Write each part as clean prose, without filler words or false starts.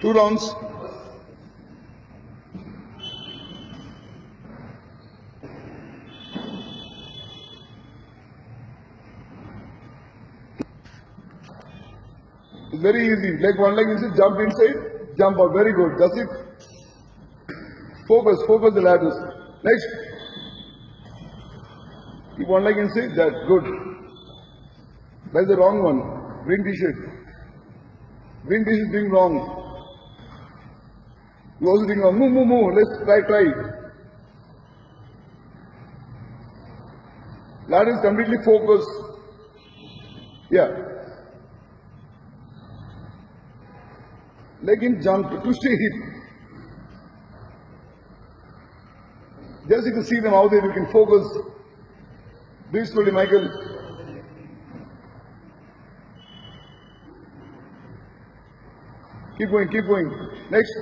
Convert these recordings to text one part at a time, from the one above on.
2 rounds. It's very easy. Leg one leg inside, jump inside, jump out. Very good. That's it. Focus the ladders. Next. Keep one leg inside. That good. That's the wrong one. Green t-shirt. Green t-shirt doing wrong. You also doing wrong. Move. Let's try. Ladder is completely focused. Yeah. Leg in jump to stay hip. Just you can see them out there, you can focus. Do it slowly, Michael. Keep going. Next.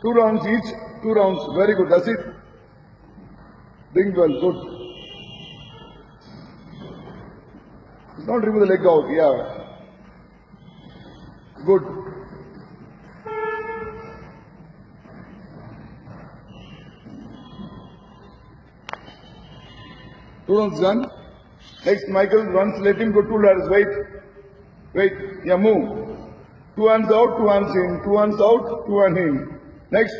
2 rounds each, 2 rounds. Very good, that's it. Doing well, good. Not remove the leg out, yeah. Good. Two rounds done. Next, Michael runs, let him go 2 ladders. Wait. Yeah, move. 2 hands out, 2 hands in. 2 hands out, 2 hands in. Next.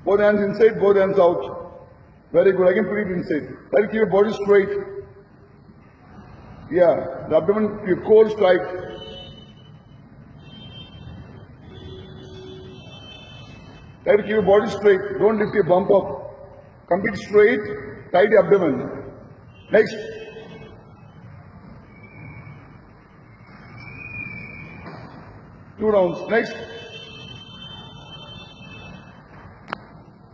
Both hands inside, both hands out. Very good. Again, put it inside. Try to keep your body straight. Yeah, the abdomen, your core straight. Try to keep your body straight. Don't lift your bump up. Complete straight, tight abdomen. Next. Two rounds. Next.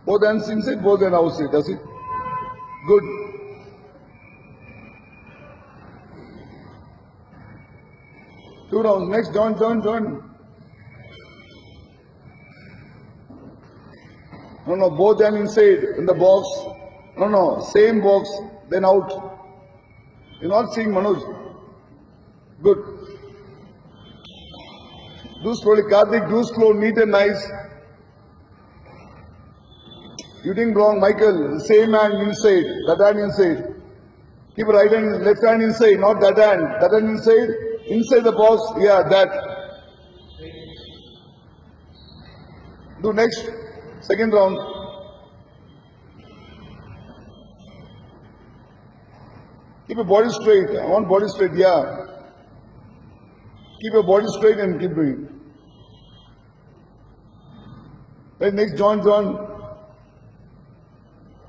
Both hands inside, both hands outside. That's it. Good. Two rounds. Next. Join. No, both hands inside in the box. No, same box, then out. You're not seeing Manoj. Good. Do slowly, Karthik, do slow, neat and nice. You did wrong, Michael. Same hand inside, that hand inside. Keep right hand, left hand inside, not that hand. That hand inside, inside the box, yeah, that. Do next. Second round. Keep your body straight. I want body straight, yeah. Keep your body straight and keep doing. Right, next, join.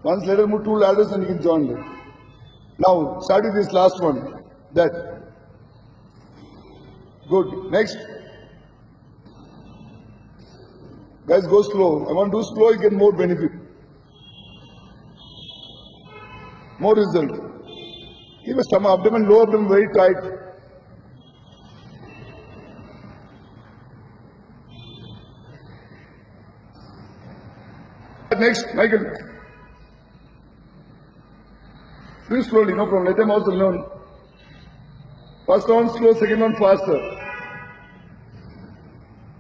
Once let us move 2 ladders and you can join them. Now, start with this last one. That. Good. Next. Guys, go slow. I want to do slow, you get more benefit. More result. Keep your stomach, abdomen, lower abdomen very tight. Next, Michael. Do slowly, no problem. Let them also learn. First one slow, second one faster.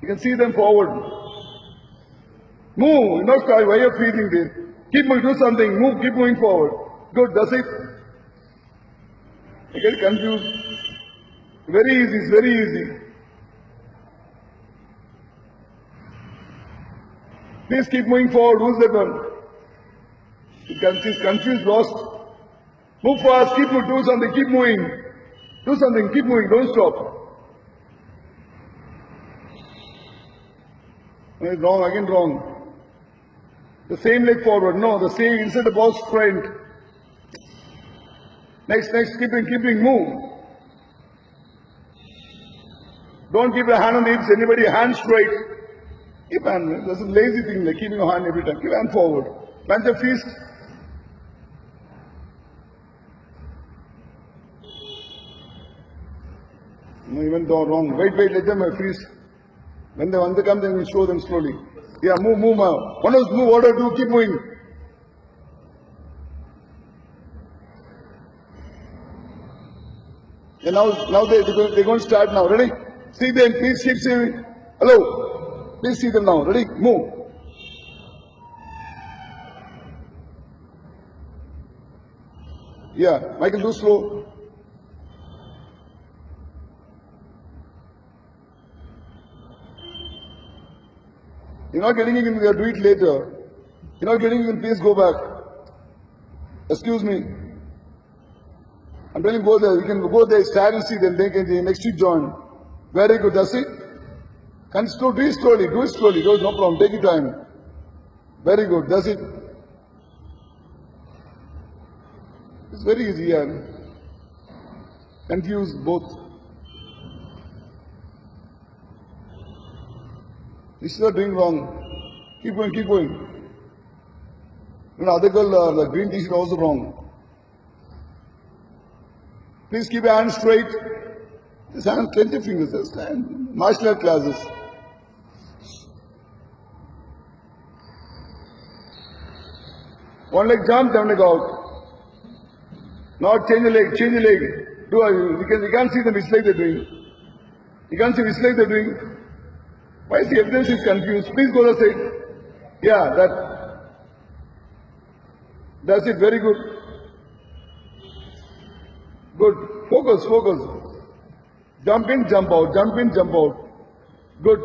You can see them forward. Move, not try. Why are you freezing there? Keep moving, do something. Move, keep moving forward. Good, that's it. I get confused. Very easy, it's very easy. Please keep moving forward. Who's that one? He's confused, lost. Move fast, keep moving, do something, keep moving. Do something, keep moving, don't stop. Wrong, again wrong. The same leg forward, no, the same inside the box front. Next, keeping, move. Don't keep your hand on the hips, anybody, hand straight. Keep hand, that's a lazy thing, like keeping your hand every time. Keep hand forward. Plant your fist. No, even though wrong. Wait, let them freeze. When they want to come, then we'll show them slowly. Yeah, move. One else move, order do, keep moving. And now they're going to start now. Ready? See them, please keep seeing. Hello. Please see them now. Ready? Move. Yeah, Michael, do slow. You're not getting it, we'll do it later. You're not getting it, please go back. Excuse me. I'm telling you, go there. You can go there, stand and see them. They can next week join. Very good, that's it. Can do it slowly, do it slowly. No problem, take your time. Very good, that's it. It's very easy, yeah. Confuse both. This is not doing wrong. Keep going, keep going. Other girl, the green t-shirt also wrong. Please keep your hands straight. Just hands, 20 fingers, just stand. Martial art classes. One leg jump, one leg out. Now change the leg, change the leg. You can't see them which leg they're doing. You can't see which leg they're doing. Why is the evidence is confused? Please go the side. Yeah, that's it, very good. Good. Focus, focus. Jump in, jump out, jump in, jump out. Good.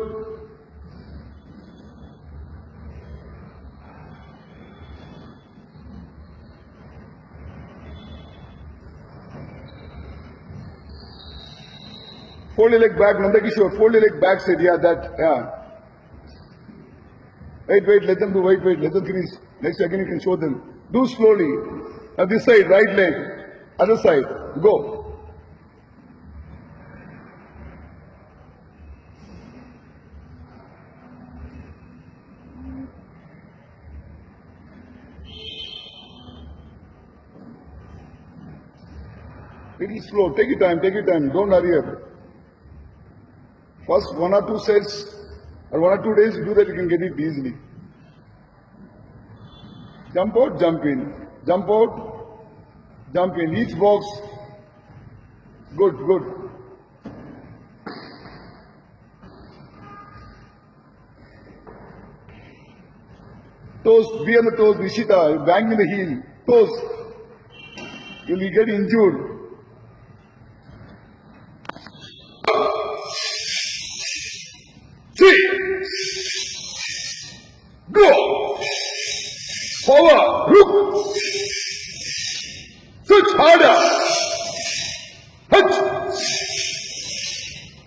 Fold your leg back, Nandakishore, fold your leg back, said, yeah, yeah. Wait, let them do, wait, let them finish. Next again you can show them. Do slowly. Now this side, right leg, other side, go. Little slow, take your time, don't hurry up. First 1 or 2 sets or 1 or 2 days, do that, you can get it easily. Jump out, jump in. Jump out, jump in. Each box. Good, good. Toes, be on the toes, Nishita, bang in the heel. Toes. You will get injured. Go! Forward! Look! Switch harder! Hut!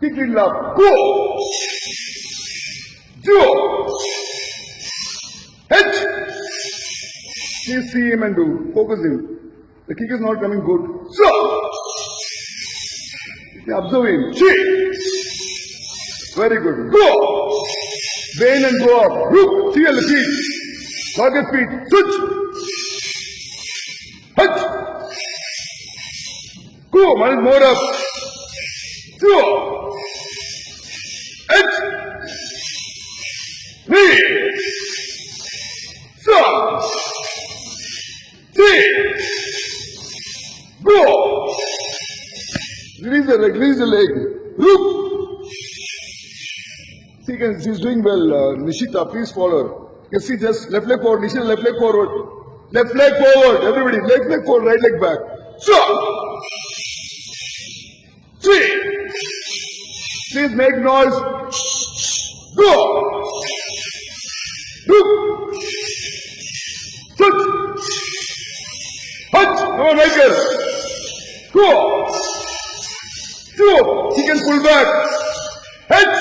Kick in love. Go! Do! Hit! Please see him and do. Focus him. The kick is not coming good. So! Observe him. Very good. Go! Bend and go up. Look, feel the feet. Target feet. Switch. Hut. Go, one more up. Two. Hit. Knee. Stop. Three. Go. Release the leg. Look. She's doing well, Nishita, please follow her. You see, just left leg forward, Nishita, left leg forward. Left leg forward, everybody, left leg forward, right leg back. So, 3. Please make noise. Go. Look. Touch. Touch. Come on, Michael. Go. Two. He can pull back. Head.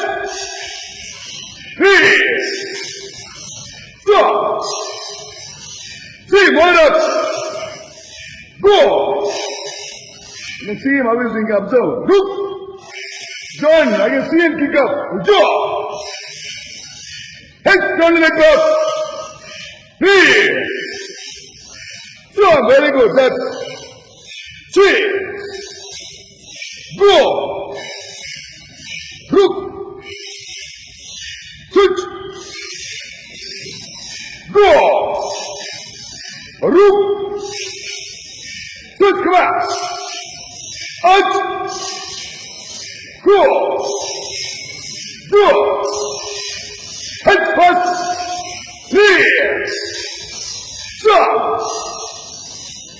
3. Stop. 3. More up. Go. You can see him how he's doing. Observe. Look. John, I can see him kick up. Jaw. Head. Turn the leg up. 3. Strong. Very good. That's 3. Go. Look. Switch. Go. Rook. Switch. Come on. Out. Go. Go. Head first. 3. Stop.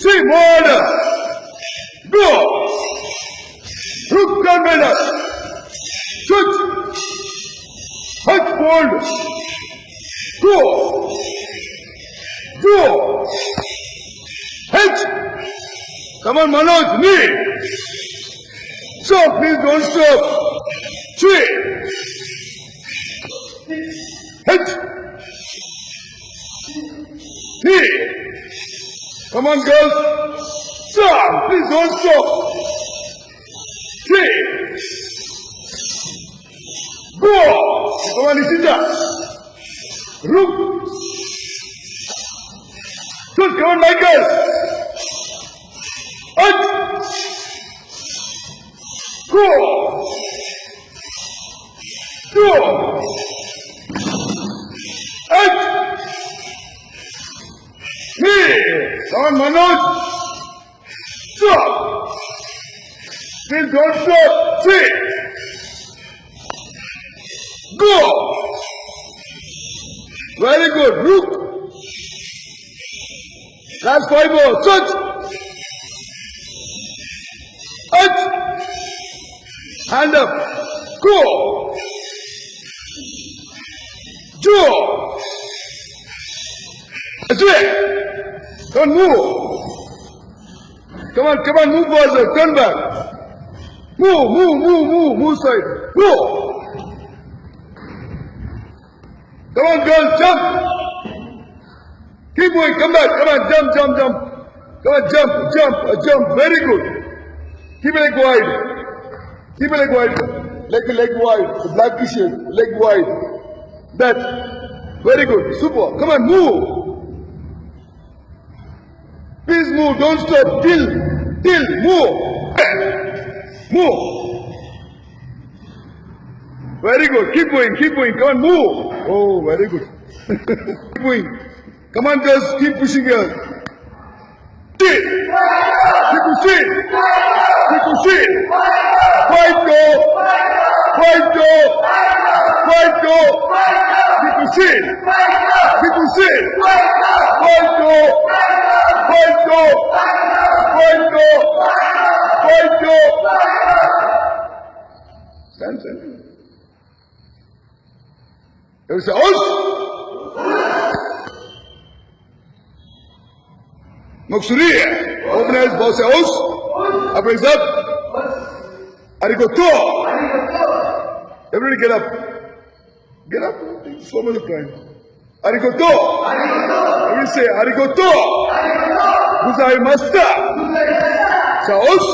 3 more. Go. Hook convener. Switch. Head forward. Go. Go. Head. Come on, Manoj. Knee. Stop. Please don't stop. 3. Head. 3. Come on, girls. Stop. Please don't stop. 3. Go. Come on, Ishita. Rook. Good. Come on, Michael. Up. Go. Go. Up. 3. Come on, Manoj. Stop. Please don't stop. 3. Go. Very good. Rook. Last 5 more. Switch. Up. Hand up. Go. Draw. That's it. Don't move. Come on, move further. Turn back. Move side. Go. Come on, girls, jump. Keep moving, come back, come on, jump. Come on, jump. Very good. Keep your leg wide. Leg wide. The black t-shirt, leg wide. That. Very good. Super. Come on, move. Please move, don't stop. Till. Move. Very good. Keep going. Come on, move. Oh, very good. Keep going. Come on, girls. Keep pushing here. Sit. Fight go. Fight go. People sit. Fight go. Stand. There is a house. Moksuria. Open eyes, boss house. Up is up. Arigato. Everybody get up. Get up. It's so much time. Arigato. Everybody say arigato. Gozaimashita. House.